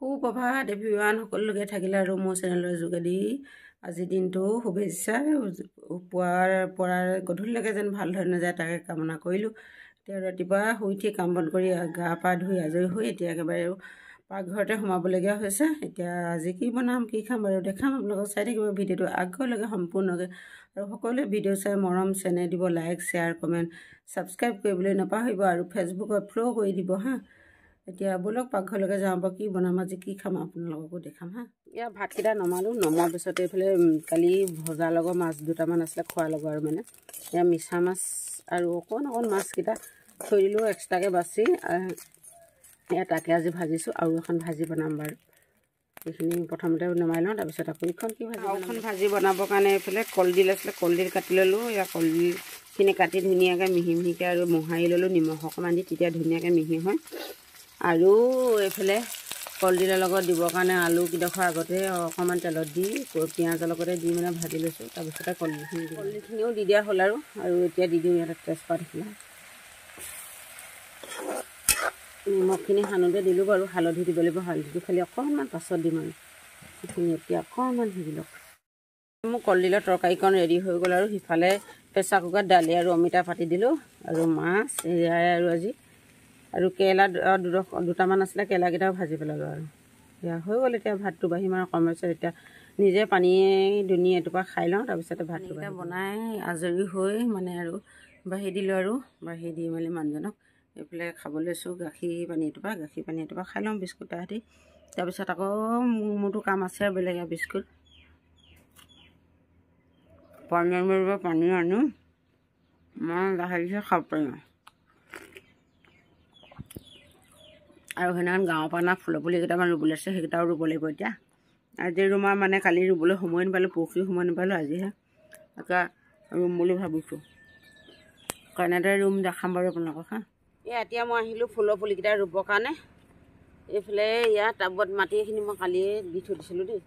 সুপ্ৰভাত everyone, সকলোকে থাকিলে আৰু মোৰ চেনেলৰ যোগেদি আজিৰ দিনটো শুভেচ্ছা পুৱাৰ পৰা গধূলিলৈকে যেন ভাল হৈ নাযায় তাকে কামনা কৰিলোঁ। এতিয়া ৰাতিপুৱা শুই উঠি কাম বন কৰি গা পা ধুই আজৰি হৈ এতিয়া একেবাৰে পাকঘৰতে সোমাবলগীয়া হৈছে। এতিয়া আজি কি বনাম কি খাম বাৰু দেখাম, আপোনালোকক চাই থাকিব ভিডিঅ'টো আগলৈকে সম্পূৰ্ণকৈ। আৰু সকলোৱে ভিডিঅ' চাই মৰম চেনেহ দিব, লাইক শ্বেয়াৰ কমেণ্ট ছাবস্ক্ৰাইব কৰিবলৈ নাপাহৰিব আৰু ফেচবুকত ফ'ল' কৰি দিব হা। এতিয়া ব'লক পাকঘৰলৈকে যাওঁ বা কি বনাম আজি কি খাম আপোনালোককো দেখাম হা। এয়া ভাতকেইটা নমালোঁ, নমোৱাৰ পিছতে এইফালে কালি ভজাৰ লগৰ মাছ দুটামান আছিলে খোৱাৰ লগৰ আৰু মানে এয়া মিছা মাছ আৰু অকণ মাছকেইটা থৈ দিলোঁ এক্সট্ৰাকৈ বাছি। এয়া তাকে আজি ভাজিছোঁ আৰু এখন ভাজি বনাম বাৰু। এইখিনি প্ৰথমতে নমাই লওঁ, তাৰপিছত আকৌ এইখন কি ভাজি এখন ভাজি বনাবৰ কাৰণে এইফালে কলডিল আছিলে, কলডিল কাটি ল'লোঁ। এয়া কলডিলখিনি কাটি ধুনীয়াকৈ মিহি মিহিকৈ আৰু মোহাৰি ল'লোঁ নিমখ অকণমান দি, তেতিয়া ধুনীয়াকৈ মিহি হয়। আৰু এইফালে কলডিলৰ লগত দিবৰ কাৰণে আলুকেইডোখৰ আগতে অকণমান তেলত দি পিঁয়াজৰ লগতে দি মানে ভাজি লৈছোঁ। তাৰপিছতে কলডিলখিনিও দি দিয়া হ'ল আৰু এতিয়া দি দিওঁ ইয়াতে তেজপাত এইফালে নিমখখিনি সানোতে দিলোঁ বাৰু, হালধি দিব লাগিব, হালধিটো খালি অকণমান পাছত দিম আৰু সেইখিনি এতিয়া অকণমান সিজি লওক। মোৰ কলডিলৰ তৰকাৰীকণ ৰেডি হৈ গ'ল আৰু সিফালে প্ৰেছাৰ কুকাৰত দালি আৰু অমিতা পাতি দিলোঁ আৰু মাছ এয়াই আৰু আজি আৰু কেৰেলা দুটামান আছিলে, কেৰেলাকেইটাও ভাজি পেলালোঁ আৰু এয়া হৈ গ'ল। এতিয়া ভাতটো বাঢ়িম আৰু কম পিছত এতিয়া নিজে পানীয়ে দুনি এটোপা খাই লওঁ, তাৰপিছতে ভাতটো বনাই আজৰি হৈ মানে আৰু বাঢ়ি দিলোঁ আৰু বাঢ়ি দি মেলি মানুহজনক এইফালে খাব লৈছোঁ গাখীৰ পানী এটোপা খাই লওঁ বিস্কুট এটা সৈতে। তাৰপিছত আকৌ মোৰতো কাম আছে আৰু বেলেগ বিস্কুট পানী আনো মই লাহে খাব পাৰিম। আৰু সেইদিনাখন গাঁৱৰ পৰা অনা ফুলৰ পুলি কেইটামান ৰুবলৈ আছে, সেইকেইটাও ৰুব লাগিব এতিয়া। আজি ৰুম আৰু মানে কালি ৰুবলৈ সময় নাপালোঁ, পৰহি সময় নাপালোঁ, আজিহে আকৌ ৰুম বুলি ভাবিছোঁ। কেনেদৰে ৰুম দেখাম বাৰু আপোনালোকক হা। এতিয়া মই আহিলোঁ ফুলৰ পুলিকেইটা ৰুবৰ কাৰণে। এইফালে ইয়াত টাবত মাটিখিনি মই কালিয়ে দি থৈ দিছিলোঁ দেই,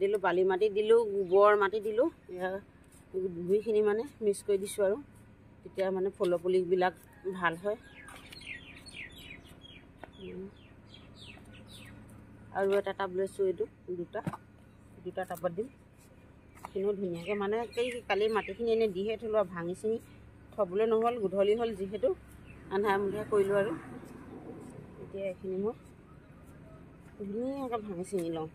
দিলোঁ বালি মাটি দিলোঁ, গোবৰ মাটি দিলোঁ, দুইখিনি মানে মিক্স কৰি দিছোঁ আৰু তেতিয়া মানে ফুলৰ পুলিবিলাক ভাল হয়। আৰু এটা টাব লৈছোঁ, এইটো দুটা টাবত দিম। সেইখিনিও ধুনীয়াকৈ মানে কালি মাটিখিনি এনেই দিহে থলোঁ আৰু ভাঙি চিঙি থ'বলৈ নহ'ল, গধূলি হ'ল যিহেতু আন্ধাৰ মুন্ধাৰ কৰিলোঁ আৰু এতিয়া এইখিনি মই ধুনীয়াকৈ ভাঙি চিঙি লওঁ,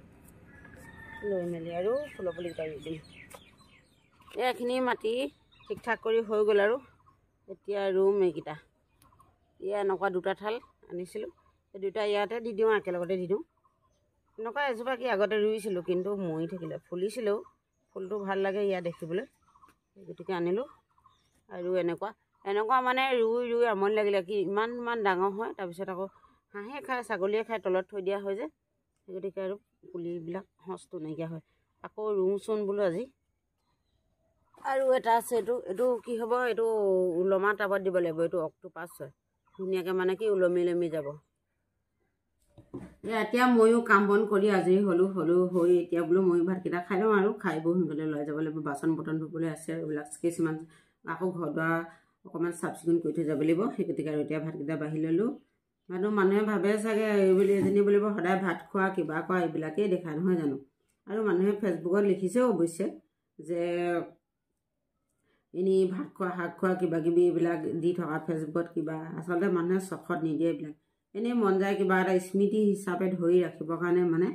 লৈ মেলি আৰু ফুলৰ পুলিকেইটা ৰুই দিম। এইখিনি মাটি ঠিক ঠাক কৰি হৈ গ'ল আৰু এতিয়া ৰুম এইকেইটা। এনেকুৱা দুটা ঠাল আনিছিলোঁ, এই দুটা ইয়াতে দি দিওঁ, একেলগতে দি দিওঁ। এনেকুৱা এজোপা কি আগতে ৰুইছিলোঁ কিন্তু মৰি থাকিলে, ফুলিছিলেও ফুলটো ভাল লাগে ইয়াত দেখিবলৈ, গতিকে আনিলোঁ। আৰু এনেকুৱা মানে ৰুই আমনি লাগিলে, কি ইমান ডাঙৰ হয়, তাৰপিছত আকৌ হাঁহে খায় ছাগলীয়ে খায়, তলত থৈ দিয়া হয় যে, গতিকে আৰু পুলিবিলাক সঁচটো নাইকিয়া হয়। আকৌ ৰুওঁচোন বোলো আজি। আৰু এটা আছে, এইটো কি হ'ব, এইটো ওলমা টাবত দিব লাগিব। এইটো অক্টোপাছ হয়, ধুনীয়াকৈ মানে কি ওলমি যাব। এতিয়া ময়ো কাম বন কৰি আজৰি হ'লোঁ হৈ এতিয়া বোলো ময়ো ভাতকেইটা খাই লওঁ আৰু খাই বৈ সোনকালে লৈ যাব লাগিব। বাচন বৰ্তন ধুবলৈ আছে আৰু এইবিলাক কিছুমান, আকৌ ঘৰ দুৱাৰ অকণমান চাফ চিকুণ কৰি থৈ যাব লাগিব। সেই গতিকে আৰু এতিয়া ভাতকেইটা বাঢ়ি ল'লোঁ। মানুহে ভাবে চাগে এইবুলি এজনী বুলিব সদায় ভাত খোৱা কিবা খোৱা এইবিলাকেই দেখায় নহয় জানো। আৰু মানুহে ফেচবুকত লিখিছেও অৱশ্যে যে এনেই ভাত খোৱা শাক খোৱা কিবা কিবি এইবিলাক দি থকা ফেচবুকত কিবা, আচলতে মানুহে চখত নিদিয়ে এইবিলাক, এনেই মন যায় কিবা এটা স্মৃতি হিচাপে ধৰি ৰাখিবৰ কাৰণে মানে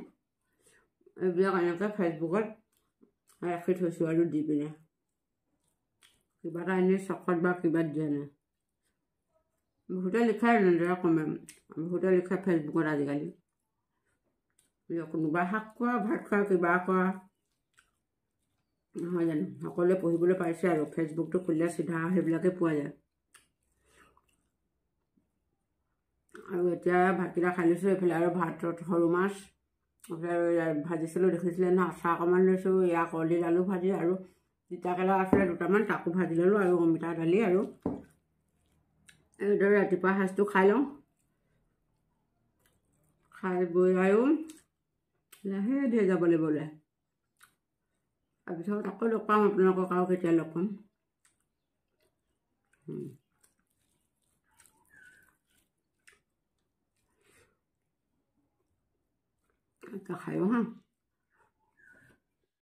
এইবিলাক এনেকৈ ফেচবুকত ৰাখি থৈছোঁ আৰু দি পিনে কিবা এটা এনেই চখত বা কিবা দিয়া নাই। বহুতে লিখাই এনেদৰে কমেণ্ট, বহুতে লিখে ফেচবুকত আজিকালি কোনোবা শাক খোৱা ভাত খোৱা কিবা খোৱা নহয় জানো, সকলোৱে পঢ়িবলৈ পাইছে আৰু ফেচবুকটো খুলিলে চিধা সেইবিলাকে পোৱা যায়। আৰু এতিয়া ভাতকেইটা খাই লৈছোঁ। এইফালে আৰু ভাতত সৰু মাছ ভাজিছিলোঁ, দেখিছিলে নহয়, আচাৰ অকণমান লৈছোঁ, ইয়াৰ কলডিল আলু ভাজি আৰু তিতাকেৰেলা আছিলে দুটামান, তাকো ভাজি ল'লোঁ আৰু অমিতা দালি আৰু এইদৰে ৰাতিপুৱা সাঁজটো খাই লওঁ। খাই বৈ আৰু লাহে ধীৰে যাব লাগিব ওলাই। তাৰপিছত আকৌ লগ পাম আপোনালোকক, আৰু কেতিয়া লগ পাম। খায়ো হা